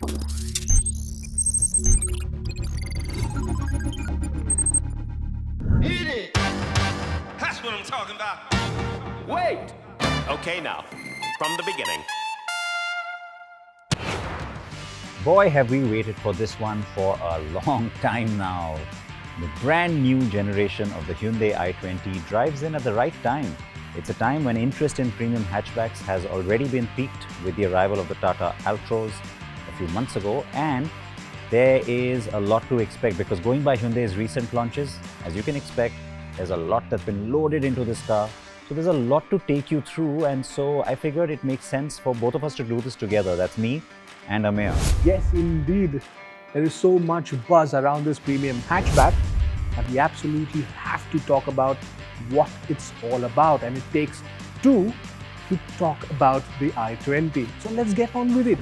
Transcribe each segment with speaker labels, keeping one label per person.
Speaker 1: Hit it! That's what I'm talking about.
Speaker 2: Wait!
Speaker 3: Okay, now, from the beginning.
Speaker 4: Boy, have we waited for this one for a long time now. The brand new generation of the Hyundai i20 drives in at the right time. It's a time when interest in premium hatchbacks has already been piqued with the arrival of the Tata Altros a few months ago, and there is a lot to expect because going by Hyundai's recent launches, as you can expect, there's a lot that's been loaded into this car. So there's a lot to take you through, and so I figured it makes sense for both of us to do this together. That's me and Amir.
Speaker 2: Yes, indeed. There is so much buzz around this premium hatchback that we absolutely have to talk about what it's all about, and it takes two to talk about the i20. So let's get on with it.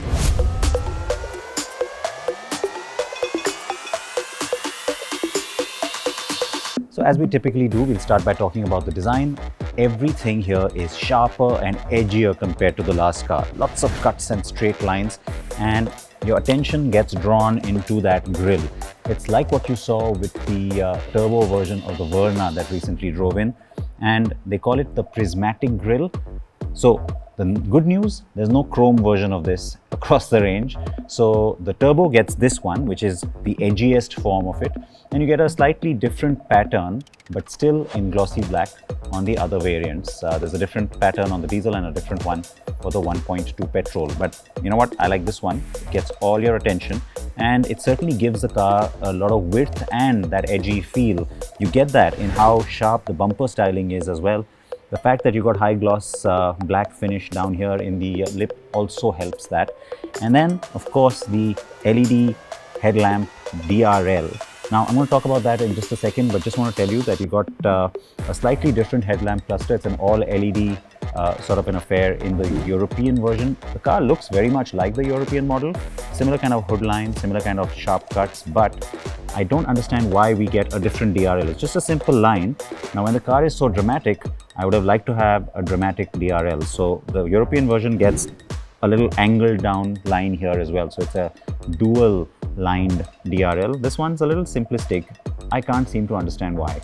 Speaker 4: So as we typically do, we'll start by talking about the design. Everything here is sharper and edgier compared to the last car. Lots of cuts and straight lines, and your attention gets drawn into that grille. It's like what you saw with the turbo version of the Verna that recently drove in, and they call it the prismatic grille. So the good news, there's no chrome version of this across the range. So the turbo gets this one, which is the edgiest form of it, and you get a slightly different pattern, but still in glossy black on the other variants. There's a different pattern on the diesel and a different one for the 1.2 petrol. But you know what? I like this one. It gets all your attention, and it certainly gives the car a lot of width and that edgy feel. You get that in how sharp the bumper styling is as well. The fact that you got high gloss black finish down here in the lip also helps that. And then, of course, the LED headlamp DRL. Now, I'm going to talk about that in just a second, but just want to tell you that you got a slightly different headlamp cluster. It's an all LED sort of an affair in the European version. The car looks very much like the European model. Similar kind of hood line, similar kind of sharp cuts, but I don't understand why we get a different DRL. It's just a simple line. Now, when the car is so dramatic, I would have liked to have a dramatic DRL. So the European version gets a little angled down line here as well. So it's a dual lined DRL. This one's a little simplistic. I can't seem to understand why.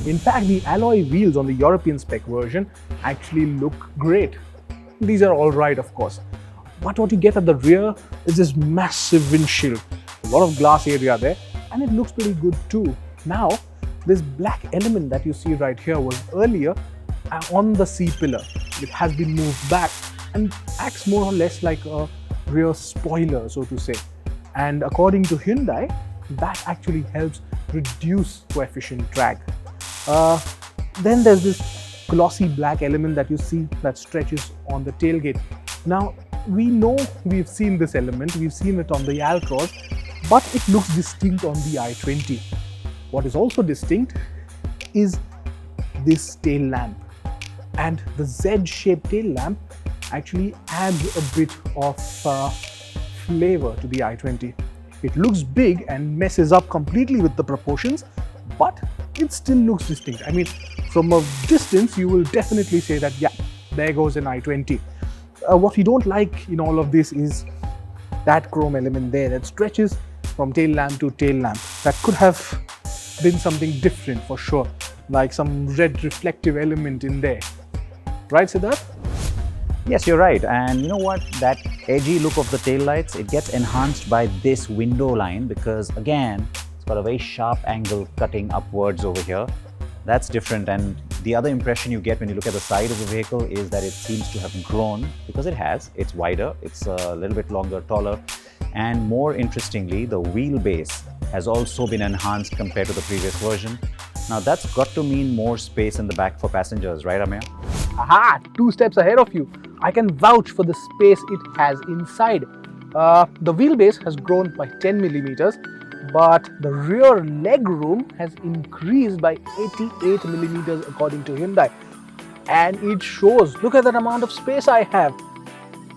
Speaker 2: In fact, the alloy wheels on the European spec version actually look great. These are all right, of course. But what you get at the rear is this massive windshield. A lot of glass area there, and it looks pretty good too. Now, this black element that you see right here was earlier on the C-pillar. It has been moved back and acts more or less like a rear spoiler, so to say. And according to Hyundai, that actually helps reduce coefficient drag. Then there's this glossy black element that you see that stretches on the tailgate. Now, we know we've seen this element, we've seen it on the Altros, but it looks distinct on the i20. What is also distinct is this tail lamp. And the Z-shaped tail lamp actually adds a bit of flavor to the i20. It looks big and messes up completely with the proportions, but it still looks distinct. I mean, from a distance, you will definitely say that, yeah, there goes an i20. What we don't like in all of this is that chrome element there that stretches from tail lamp to tail lamp. That could have been something different for sure, like some red reflective element in there. Right, Siddharth?
Speaker 4: Yes, you're right. And you know what? That edgy look of the taillights, it gets enhanced by this window line because, again, it's got a very sharp angle cutting upwards over here. That's different. And the other impression you get when you look at the side of the vehicle is that it seems to have grown, because it has. It's wider, it's a little bit longer, taller. And more interestingly, the wheelbase has also been enhanced compared to the previous version. Now that's got to mean more space in the back for passengers, right, Amir?
Speaker 2: Aha! 2 steps ahead of you. I can vouch for the space it has inside. The wheelbase has grown by 10 millimeters, but the rear leg room has increased by 88 millimeters according to Hyundai. And it shows. Look at that amount of space I have.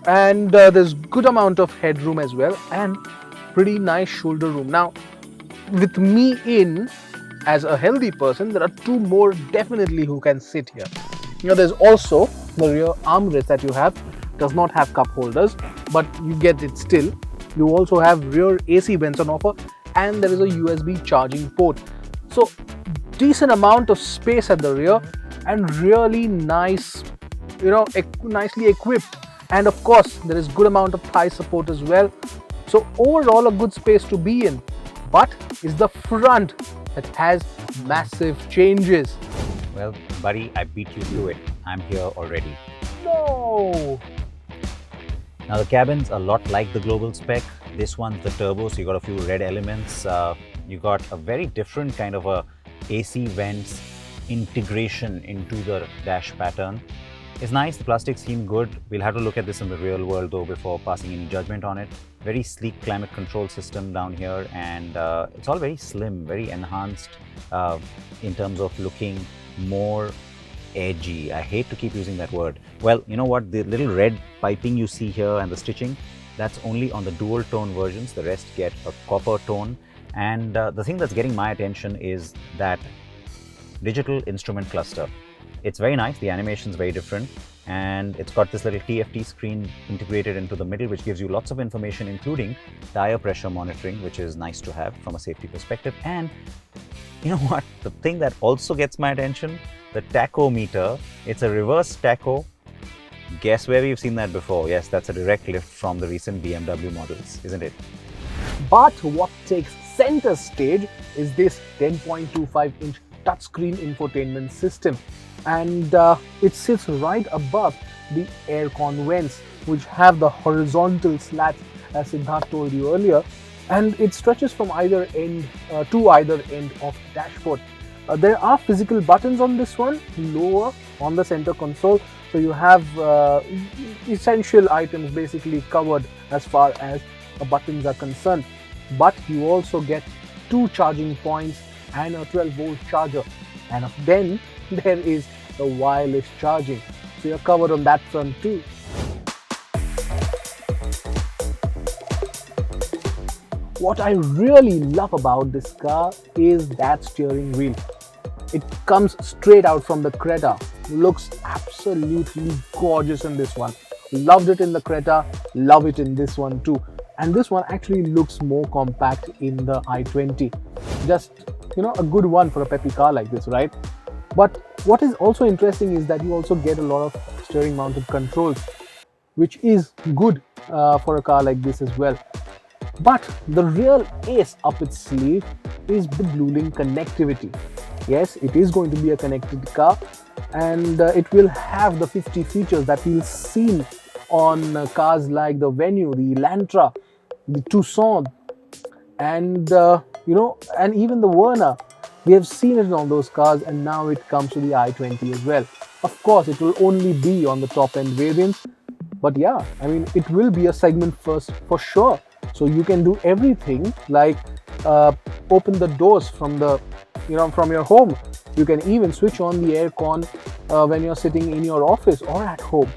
Speaker 2: And there's good amount of headroom as well, and pretty nice shoulder room. Now, with me in as a healthy person, there are 2 more definitely who can sit here. You know, there's also the rear armrest that you have, does not have cup holders, but you get it still. You also have rear AC vents on offer, and there is a USB charging port. So decent amount of space at the rear and really nice, nicely equipped. And of course, there is good amount of thigh support as well. So overall, a good space to be in. But it's the front that has massive changes.
Speaker 4: Well, buddy, I beat you to it. I'm here already.
Speaker 2: No!
Speaker 4: Now the cabin's a lot like the global spec. This one's the turbo, so you got a few red elements. You got a very different kind of a AC vents integration into the dash pattern. It's nice, the plastics seem good. We'll have to look at this in the real world though before passing any judgment on it. Very sleek climate control system down here, and it's all very slim, very enhanced in terms of looking more edgy. I hate to keep using that word. Well, you know what? The little red piping you see here and the stitching, that's only on the dual tone versions. The rest get a copper tone. And the thing that's getting my attention is that digital instrument cluster. It's very nice. The animation is very different. And it's got this little TFT screen integrated into the middle, which gives you lots of information, including tire pressure monitoring, which is nice to have from a safety perspective. And you know what? The thing that also gets my attention, the tachometer. It's a reverse tacho. Guess where we've seen that before? Yes, that's a direct lift from the recent BMW models, isn't it?
Speaker 2: But what takes center stage is this 10.25-inch touchscreen infotainment system. And it sits right above the aircon vents, which have the horizontal slats, as Siddharth told you earlier. And it stretches from either end to either end of the dashboard. There are physical buttons on this one, lower on the center console. So you have essential items basically covered as far as buttons are concerned. But you also get 2 charging points and a 12-volt charger. And then there is the wireless charging. So you're covered on that front too. What I really love about this car is that steering wheel. It comes straight out from the Creta. Looks absolutely gorgeous in this one. Loved it in the Creta, love it in this one too. And this one actually looks more compact in the i20. Just, a good one for a peppy car like this, right? But what is also interesting is that you also get a lot of steering mounted controls, which is good for a car like this as well. But the real ace up its sleeve is the BlueLink connectivity. Yes, it is going to be a connected car, and it will have the 50 features that we'll see on cars like the Venue, the Elantra, the Tucson, and and even the Verna. We have seen it on those cars, and now it comes to the i20 as well. Of course, it will only be on the top end variants, but yeah, it will be a segment first for sure. So you can do everything like open the doors from from your home. You can even switch on the aircon when you're sitting in your office or at home,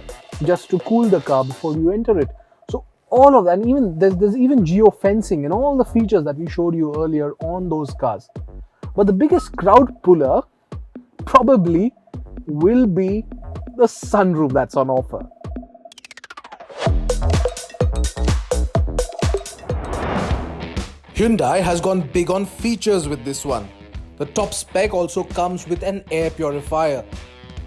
Speaker 2: just to cool the car before you enter it. So all of that, and even there's even geofencing and all the features that we showed you earlier on those cars. But the biggest crowd puller probably will be the sunroof that's on offer.
Speaker 5: Hyundai has gone big on features with this one. The top spec also comes with an air purifier.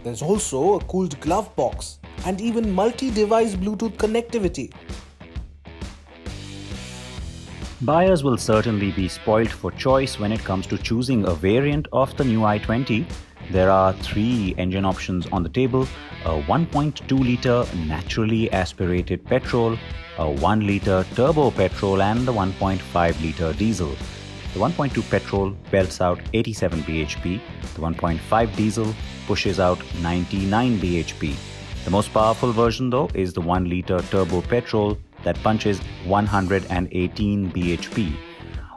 Speaker 5: There's also a cooled glove box and even multi-device Bluetooth connectivity.
Speaker 4: Buyers will certainly be spoilt for choice when it comes to choosing a variant of the new i20. There are 3 engine options on the table: a 1.2-litre naturally aspirated petrol, a 1-litre turbo petrol, and the 1.5-litre diesel. The 1.2 petrol belts out 87 bhp, the 1.5 diesel pushes out 99 bhp. The most powerful version though is the 1-litre turbo petrol that punches 118 bhp.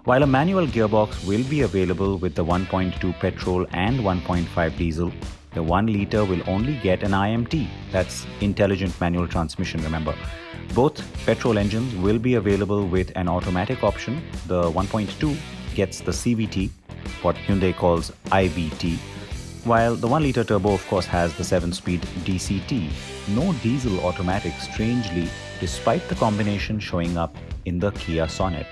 Speaker 4: While a manual gearbox will be available with the 1.2 petrol and 1.5 diesel, the 1-litre will only get an IMT, that's intelligent manual transmission, remember. Both petrol engines will be available with an automatic option. The 1.2 gets the CVT, what Hyundai calls i20, While the 1-litre turbo of course has the 7-speed DCT, no diesel automatic strangely, despite the combination showing up in the Kia Sonet.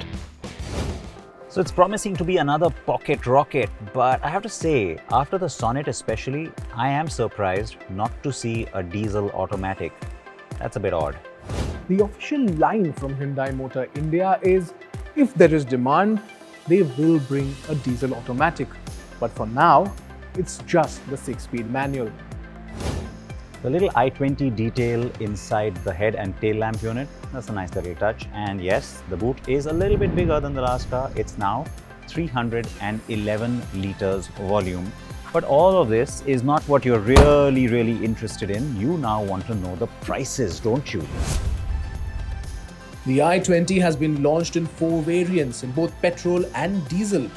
Speaker 4: So it's promising to be another pocket rocket, but I have to say, after the Sonet especially, I am surprised not to see a diesel automatic. That's a bit odd.
Speaker 2: The official line from Hyundai Motor India is, if there is demand, they will bring a diesel automatic. But for now, it's just the 6-speed manual.
Speaker 4: The little i20 detail inside the head and tail lamp unit, that's a nice little touch. And yes, the boot is a little bit bigger than the last car. It's now 311 litres volume. But all of this is not what you're really interested in. You now want to know the prices, don't you?
Speaker 5: The i20 has been launched in 4 variants in both petrol and diesel.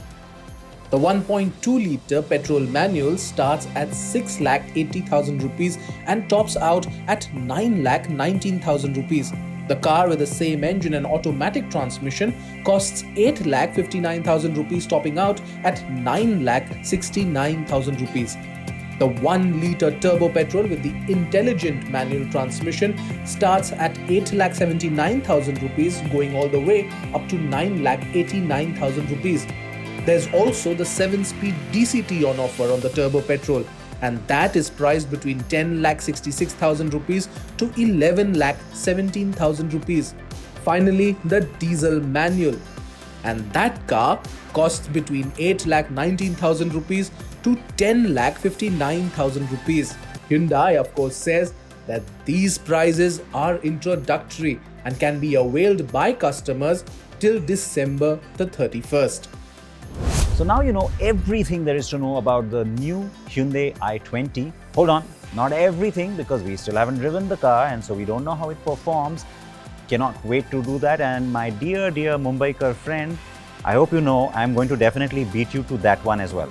Speaker 5: The 1.2-litre petrol manual starts at 6,80,000 rupees and tops out at 9,19,000 rupees. The car with the same engine and automatic transmission costs 8,59,000 rupees, topping out at 9,69,000 rupees. The 1-litre turbo petrol with the intelligent manual transmission starts at 8,79,000 rupees, going all the way up to 9,89,000 rupees. There's also the 7-speed DCT on offer on the turbo petrol, and that is priced between 10,66,000 rupees to 11,17,000 rupees. Finally, the diesel manual, and that car costs between 8,19,000 rupees to 10,59,000 rupees. Hyundai, of course, says that these prices are introductory and can be availed by customers till December the 31st.
Speaker 4: So now you know everything there is to know about the new Hyundai i20. Hold on, not everything, because we still haven't driven the car and so we don't know how it performs. Cannot wait to do that. And my dear Mumbaikar friend, I hope you know I'm going to definitely beat you to that one as well.